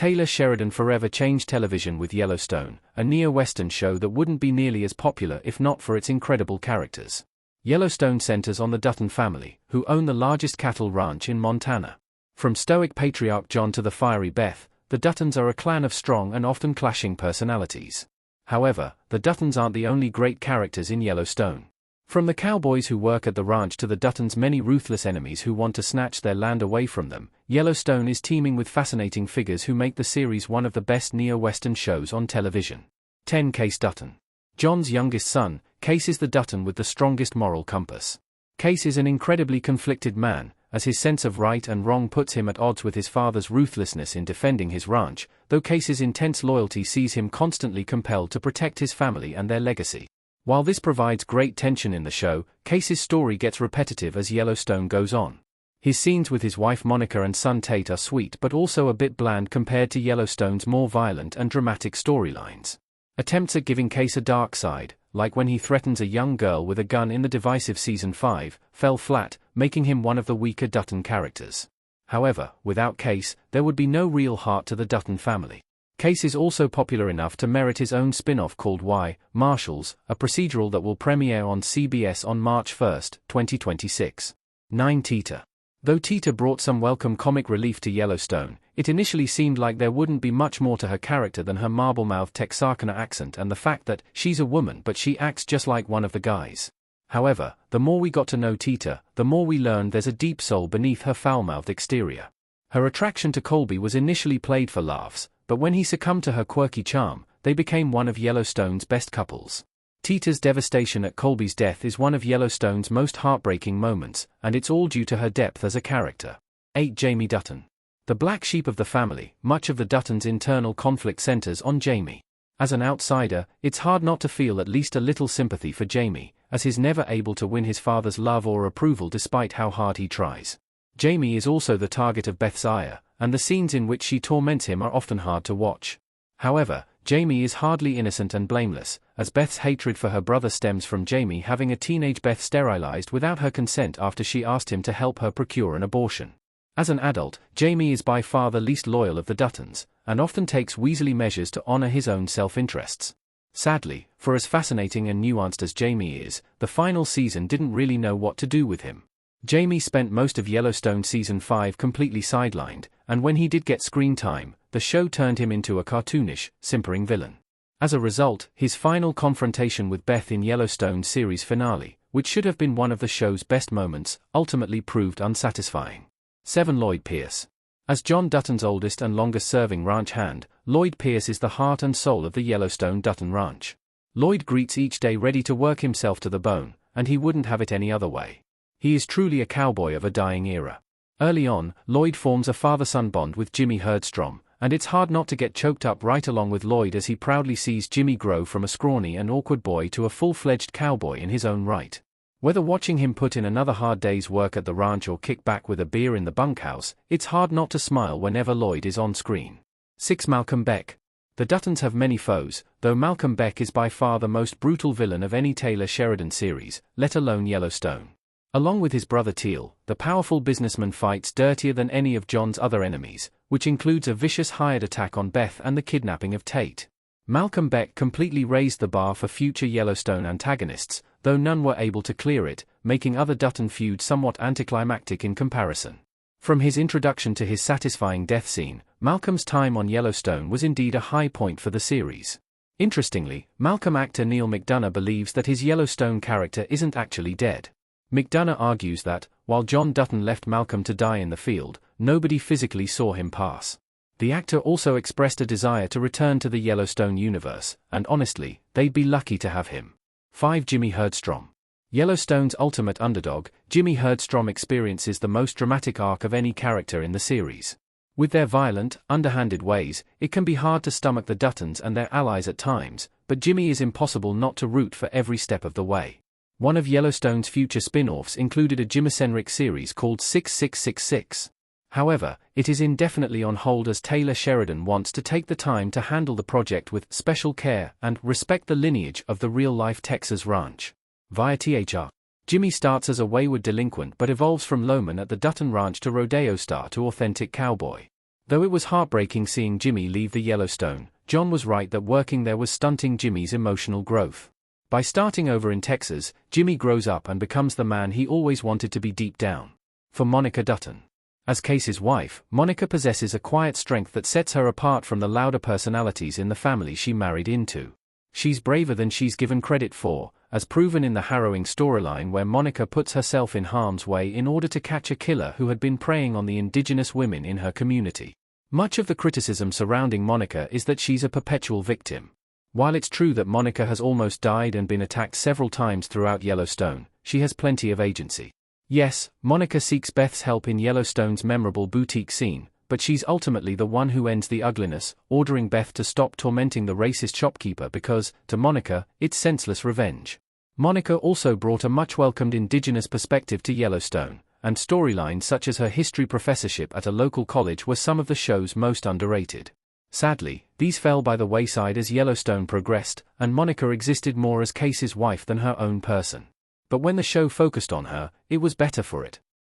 Taylor Sheridan forever changed television with Yellowstone, a neo-Western show that wouldn't be nearly as popular if not for its incredible characters. Yellowstone centers on the Dutton family, who own the largest cattle ranch in Montana. From stoic patriarch John to the fiery Beth, the Duttons are a clan of strong and often clashing personalities. However, the Duttons aren't the only great characters in Yellowstone. From the cowboys who work at the ranch to the Duttons' many ruthless enemies who want to snatch their land away from them, Yellowstone is teeming with fascinating figures who make the series one of the best neo-Western shows on television. 10. Case Dutton. John's youngest son, Case is the Dutton with the strongest moral compass. Case is an incredibly conflicted man, as his sense of right and wrong puts him at odds with his father's ruthlessness in defending his ranch, though Case's intense loyalty sees him constantly compelled to protect his family and their legacy. While this provides great tension in the show, Case's story gets repetitive as Yellowstone goes on. His scenes with his wife Monica and son Tate are sweet but also a bit bland compared to Yellowstone's more violent and dramatic storylines. Attempts at giving Case a dark side, like when he threatens a young girl with a gun in the divisive Season 5, fell flat, making him one of the weaker Dutton characters. However, without Case, there would be no real heart to the Dutton family. Case is also popular enough to merit his own spin-off called Why, Marshals, a procedural that will premiere on CBS on March 1, 2026. 9. Tita. Though Tita brought some welcome comic relief to Yellowstone, it initially seemed like there wouldn't be much more to her character than her marble-mouthed Texarkana accent and the fact that she's a woman but she acts just like one of the guys. However, the more we got to know Tita, the more we learned there's a deep soul beneath her foul-mouthed exterior. Her attraction to Colby was initially played for laughs, but when he succumbed to her quirky charm, they became one of Yellowstone's best couples. Tita's devastation at Colby's death is one of Yellowstone's most heartbreaking moments, and it's all due to her depth as a character. 8. Jamie Dutton. The black sheep of the family, much of the Duttons' internal conflict centers on Jamie. As an outsider, it's hard not to feel at least a little sympathy for Jamie, as he's never able to win his father's love or approval despite how hard he tries. Jamie is also the target of Beth's ire, and the scenes in which she torments him are often hard to watch. However, Jamie is hardly innocent and blameless, as Beth's hatred for her brother stems from Jamie having a teenage Beth sterilized without her consent after she asked him to help her procure an abortion. As an adult, Jamie is by far the least loyal of the Duttons, and often takes Weasley measures to honor his own self-interests. Sadly, for as fascinating and nuanced as Jamie is, the final season didn't really know what to do with him. Jamie spent most of Yellowstone Season 5 completely sidelined, and when he did get screen time, the show turned him into a cartoonish, simpering villain. As a result, his final confrontation with Beth in Yellowstone's series finale, which should have been one of the show's best moments, ultimately proved unsatisfying. 7. Lloyd Pierce. As John Dutton's oldest and longest-serving ranch hand, Lloyd Pierce is the heart and soul of the Yellowstone Dutton Ranch. Lloyd greets each day ready to work himself to the bone, and he wouldn't have it any other way. He is truly a cowboy of a dying era. Early on, Lloyd forms a father-son bond with Jimmy Herdstrom, and it's hard not to get choked up right along with Lloyd as he proudly sees Jimmy grow from a scrawny and awkward boy to a full-fledged cowboy in his own right. Whether watching him put in another hard day's work at the ranch or kick back with a beer in the bunkhouse, it's hard not to smile whenever Lloyd is on screen. 6. Malcolm Beck. The Duttons have many foes, though Malcolm Beck is by far the most brutal villain of any Taylor Sheridan series, let alone Yellowstone. Along with his brother Teal, the powerful businessman fights dirtier than any of John's other enemies, which includes a vicious hired attack on Beth and the kidnapping of Tate. Malcolm Beck completely raised the bar for future Yellowstone antagonists, though none were able to clear it, making other Dutton feuds somewhat anticlimactic in comparison. From his introduction to his satisfying death scene, Malcolm's time on Yellowstone was indeed a high point for the series. Interestingly, Malcolm actor Neil McDonough believes that his Yellowstone character isn't actually dead. McDonough argues that, while John Dutton left Malcolm to die in the field, nobody physically saw him pass. The actor also expressed a desire to return to the Yellowstone universe, and honestly, they'd be lucky to have him. 5. Jimmy Herdstrom. Yellowstone's ultimate underdog, Jimmy Herdstrom experiences the most dramatic arc of any character in the series. With their violent, underhanded ways, it can be hard to stomach the Duttons and their allies at times, but Jimmy is impossible not to root for every step of the way. One of Yellowstone's future spin-offs included a Jimmy-centric series called 6666. However, it is indefinitely on hold as Taylor Sheridan wants to take the time to handle the project with special care and respect the lineage of the real-life Texas ranch. Via THR. Jimmy starts as a wayward delinquent but evolves from lowman at the Dutton Ranch to rodeo star to authentic cowboy. Though it was heartbreaking seeing Jimmy leave the Yellowstone, John was right that working there was stunting Jimmy's emotional growth. By starting over in Texas, Jimmy grows up and becomes the man he always wanted to be deep down. For Monica Dutton. As Casey's wife, Monica possesses a quiet strength that sets her apart from the louder personalities in the family she married into. She's braver than she's given credit for, as proven in the harrowing storyline where Monica puts herself in harm's way in order to catch a killer who had been preying on the indigenous women in her community. Much of the criticism surrounding Monica is that she's a perpetual victim. While it's true that Monica has almost died and been attacked several times throughout Yellowstone, she has plenty of agency. Yes, Monica seeks Beth's help in Yellowstone's memorable boutique scene, but she's ultimately the one who ends the ugliness, ordering Beth to stop tormenting the racist shopkeeper because, to Monica, it's senseless revenge. Monica also brought a much-welcomed indigenous perspective to Yellowstone, and storylines such as her history professorship at a local college were some of the show's most underrated. Sadly, these fell by the wayside as Yellowstone progressed, and Monica existed more as Casey's wife than her own person. But when the show focused on her, it was better for it.